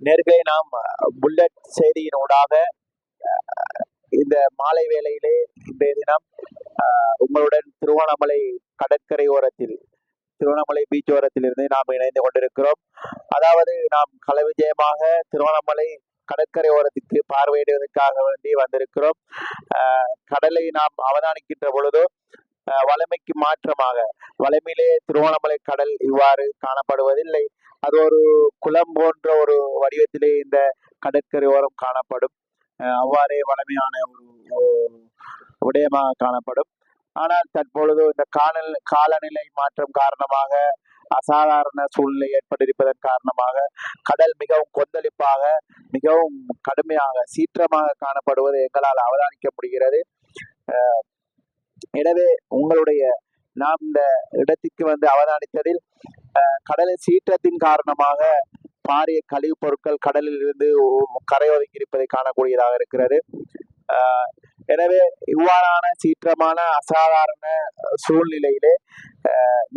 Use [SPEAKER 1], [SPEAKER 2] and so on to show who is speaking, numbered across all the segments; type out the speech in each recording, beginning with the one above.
[SPEAKER 1] நேர்களை நாம் புல்லட் செய்தியினூடாக இந்த மாலை வேளையிலே இன்றைய தினம் உங்களுடன் திருவண்ணாமலை கடற்கரை ஓரத்தில் திருவண்ணாமலை பீச் ஓரத்தில் இருந்து நாம் இணைந்து கொண்டிருக்கிறோம். அதாவது நாம் கல விஜயமாக திருவண்ணாமலை கடற்கரை ஓரத்திற்கு பார்வையிடுவதற்காக வேண்டி வந்திருக்கிறோம். கடலை நாம் அவதானிக்கின்ற பொழுதோ வளமைக்கு மாற்றமாக வளமையிலே திருவண்ணாமலை கடல் இவ்வாறு காணப்படுவதில்லை. அது ஒரு குளம் போன்ற ஒரு வடிவத்திலே இந்த கடற்கரை ஓரம் காணப்படும். அவ்வாறே வளமையான ஒரு விடயமாக காணப்படும். ஆனால் தற்பொழுது இந்த காலநிலை மாற்றம் காரணமாக அசாதாரண சூழ்நிலை ஏற்பட்டிருப்பதன் காரணமாக கடல் மிகவும் கொந்தளிப்பாக மிகவும் கடுமையாக சீற்றமாக காணப்படுவதை எங்களால் அவதானிக்க முடிகிறது. எனவே உங்களுடைய நாம் இந்த இடத்திற்கு வந்து அவதானித்ததில் கடலின் சீற்றத்தின் காரணமாக பாரிய கழிவுப் பொருட்கள் கடலில் இருந்து கரை ஒதுங்கி இருப்பதை காணக்கூடியதாக இருக்கிறது. எனவே இவ்வாறான சீற்றமான அசாதாரண சூழ்நிலையிலே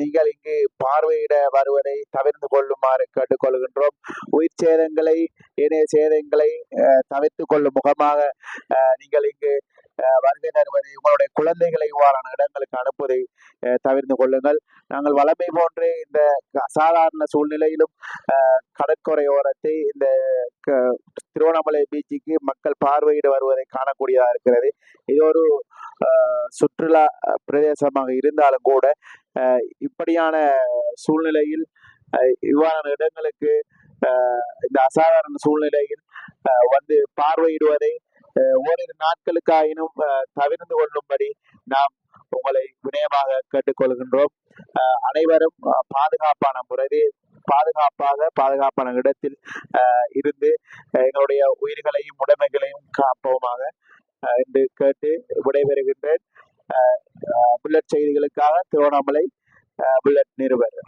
[SPEAKER 1] நீங்கள் இங்கு பார்வையிட வருவதை தவிர்த்து கொள்ளுமாறு கேட்டுக்கொள்கின்றோம். உயிர் சேதங்களை ஏனைய சேதங்களை தவிர்த்து கொள்ளும் முகமாக நீங்கள் இங்கு வருகை தருவதை உங்களுடைய குழந்தைகளை இவ்வாறான இடங்களுக்கு அனுப்புவதை தவிர்த்து கொள்ளுங்கள். நாங்கள் வளமை போன்றே இந்த அசாதாரண சூழ்நிலையிலும் கடற்கரையோரத்தை இந்த திருவண்ணாமலை பீச்சுக்கு மக்கள் பார்வையிட வருவதை காணக்கூடியதாக இருக்கிறது. இது ஒரு சுற்றுலா பிரதேசமாக இருந்தாலும் கூட இப்படியான சூழ்நிலையில் இவ்வாறான இடங்களுக்கு இந்த அசாதாரண சூழ்நிலையில் வந்து பார்வையிடுவதை ஓரிரு நாட்களுக்காயினும் தவிர்த்து கொள்ளும்படி நாம் உங்களை வினயமாக கேட்டுக்கொள்கின்றோம். அனைவரும் பாதுகாப்பான முறையில் பாதுகாப்பான இடத்தில் இருந்து எங்களுடைய உயிர்களையும் உடைமைகளையும் காப்போமாக என்று கேட்டு விடைபெறுகின்றேன். புல்லட் செய்திகளுக்காக திருவண்ணாமலை புல்லட் நிருபர்.